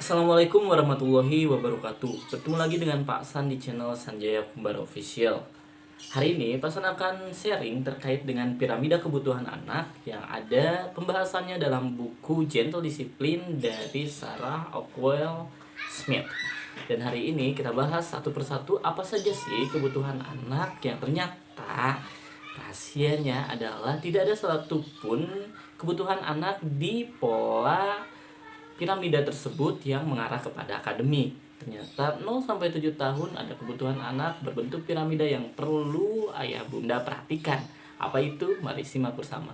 Assalamualaikum warahmatullahi wabarakatuh. Bertemu lagi dengan Pak San di channel Sanjaya Kumbara Official. Hari ini Pak San akan sharing terkait dengan piramida kebutuhan anak yang ada pembahasannya dalam buku Gentle Discipline dari Sarah Ockwell Smith. Dan hari ini kita bahas satu persatu apa saja sih kebutuhan anak yang ternyata rahasianya adalah tidak ada satupun kebutuhan anak di pola piramida tersebut yang mengarah kepada akademik. Ternyata 0 sampai 7 tahun ada kebutuhan anak berbentuk piramida yang perlu ayah bunda perhatikan. Apa itu? Mari simak bersama.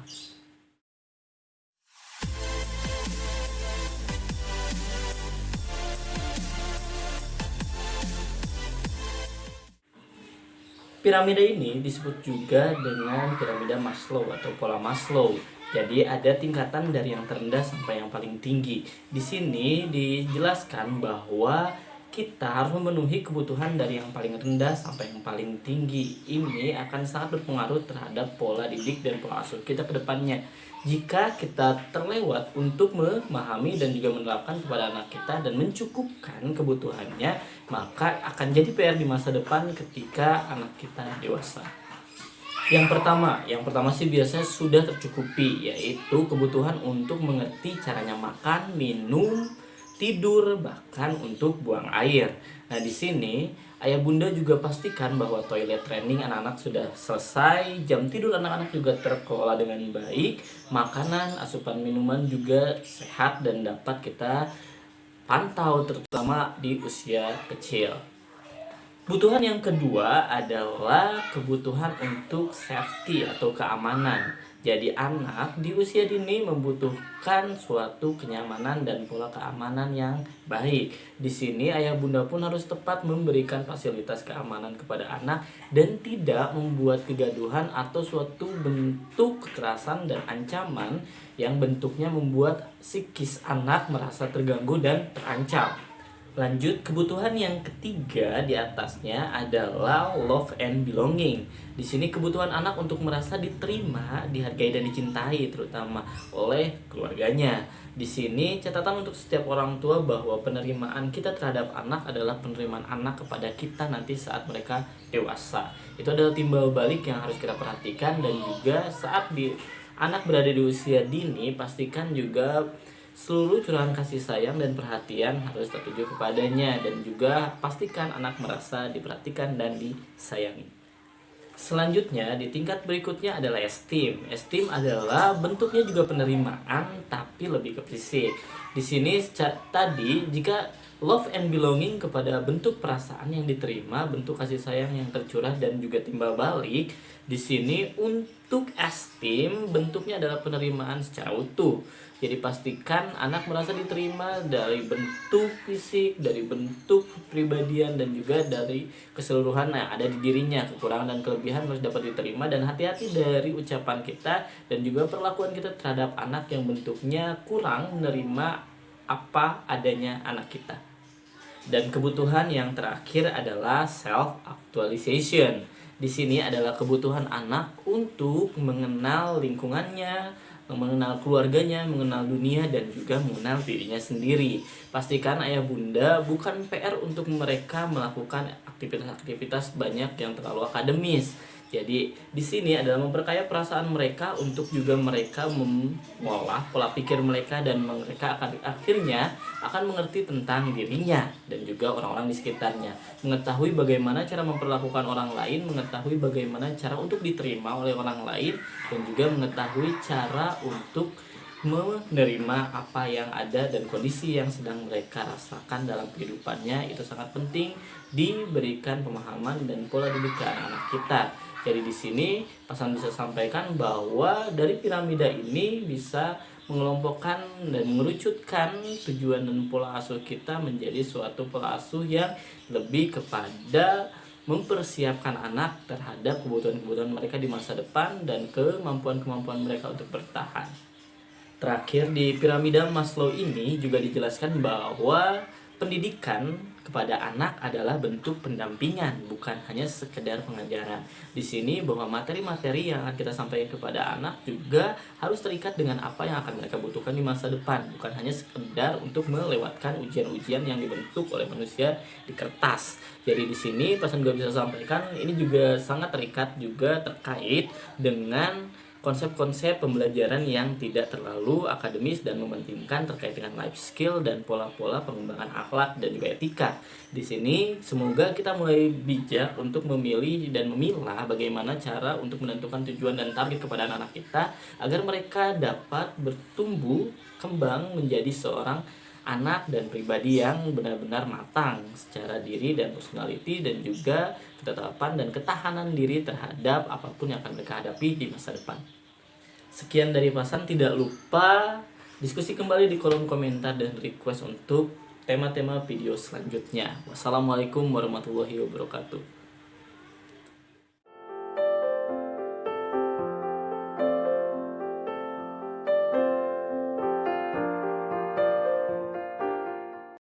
Piramida ini disebut juga dengan piramida Maslow atau pola Maslow. Jadi ada tingkatan dari yang terendah sampai yang paling tinggi. Di sini dijelaskan bahwa kita harus memenuhi kebutuhan dari yang paling rendah sampai yang paling tinggi. Ini akan sangat berpengaruh terhadap pola didik dan pola asuh kita ke depannya. Jika kita terlewat untuk memahami dan juga menerapkan kepada anak kita dan mencukupkan kebutuhannya, maka akan jadi PR di masa depan ketika anak kita dewasa. Yang pertama sih biasanya sudah tercukupi, yaitu kebutuhan untuk mengerti caranya makan, minum, tidur, bahkan untuk buang air. Nah, di sini ayah bunda juga pastikan bahwa toilet training anak-anak sudah selesai, jam tidur anak-anak juga terkelola dengan baik, makanan, asupan minuman juga sehat dan dapat kita pantau terutama di usia kecil. Kebutuhan yang kedua adalah kebutuhan untuk safety atau keamanan. Jadi anak di usia dini membutuhkan suatu kenyamanan dan pola keamanan yang baik. Di sini ayah bunda pun harus tepat memberikan fasilitas keamanan kepada anak dan tidak membuat kegaduhan atau suatu bentuk kekerasan dan ancaman yang bentuknya membuat psikis anak merasa terganggu dan terancam. Lanjut, kebutuhan yang ketiga di atasnya adalah love and belonging. Di sini kebutuhan anak untuk merasa diterima, dihargai dan dicintai terutama oleh keluarganya. Di sini catatan untuk setiap orang tua bahwa penerimaan kita terhadap anak adalah penerimaan anak kepada kita nanti saat mereka dewasa. Itu adalah timbal balik yang harus kita perhatikan, dan juga saat anak berada di usia dini, pastikan juga seluruh curahan kasih sayang dan perhatian harus tertuju kepadanya, dan juga pastikan anak merasa diperhatikan dan disayangi. Selanjutnya di tingkat berikutnya adalah esteem. Esteem adalah bentuknya juga penerimaan tapi lebih ke fisik. Di sini tadi jika love and belonging kepada bentuk perasaan yang diterima, bentuk kasih sayang yang tercurah dan juga timbal balik. Di sini untuk esteem bentuknya adalah penerimaan secara utuh. Jadi pastikan anak merasa diterima dari bentuk fisik, dari bentuk kepribadian, dan juga dari keseluruhan yang ada di dirinya. Kekurangan dan kelebihan harus dapat diterima, dan hati-hati dari ucapan kita dan juga perlakuan kita terhadap anak yang bentuknya kurang menerima apa adanya anak kita. Dan kebutuhan yang terakhir adalah self actualization. Di sini adalah kebutuhan anak untuk mengenal lingkungannya, mengenal keluarganya, mengenal dunia, dan juga mengenal dirinya sendiri. Pastikan ayah bunda bukan PR untuk mereka melakukan aktivitas-aktivitas banyak yang terlalu akademis. Jadi di sini adalah memperkaya perasaan mereka untuk juga mereka mengolah pola pikir mereka, dan mereka akan akhirnya akan mengerti tentang dirinya dan juga orang-orang di sekitarnya, mengetahui bagaimana cara memperlakukan orang lain, mengetahui bagaimana cara untuk diterima oleh orang lain, dan juga mengetahui cara untuk menerima apa yang ada dan kondisi yang sedang mereka rasakan dalam kehidupannya. Itu sangat penting diberikan pemahaman dan pola didik ke anak-anak kita. Jadi di sini Pasan bisa sampaikan bahwa dari piramida ini bisa mengelompokkan dan mengerucutkan tujuan dan pola asuh kita menjadi suatu pola asuh yang lebih kepada mempersiapkan anak terhadap kebutuhan-kebutuhan mereka di masa depan dan kemampuan-kemampuan mereka untuk bertahan. Terakhir, di piramida Maslow ini juga dijelaskan bahwa pendidikan kepada anak adalah bentuk pendampingan, bukan hanya sekedar pengajaran. Di sini bahwa materi-materi yang akan kita sampaikan kepada anak juga harus terikat dengan apa yang akan mereka butuhkan di masa depan, bukan hanya sekedar untuk melewatkan ujian-ujian yang dibentuk oleh manusia di kertas. Jadi di sini pesan gue bisa sampaikan ini juga sangat terikat juga terkait dengan konsep-konsep pembelajaran yang tidak terlalu akademis dan mementingkan terkait dengan life skill dan pola-pola pengembangan akhlak dan juga etika. Di sini semoga kita mulai bijak untuk memilih dan memilah bagaimana cara untuk menentukan tujuan dan target kepada anak-anak kita agar mereka dapat bertumbuh kembang menjadi seorang anak dan pribadi yang benar-benar matang secara diri dan personality, dan juga ketetapan dan ketahanan diri terhadap apapun yang akan mereka hadapi di masa depan. Sekian dari Pasan, tidak lupa diskusi kembali di kolom komentar dan request untuk tema-tema video selanjutnya. Wassalamualaikum warahmatullahi wabarakatuh.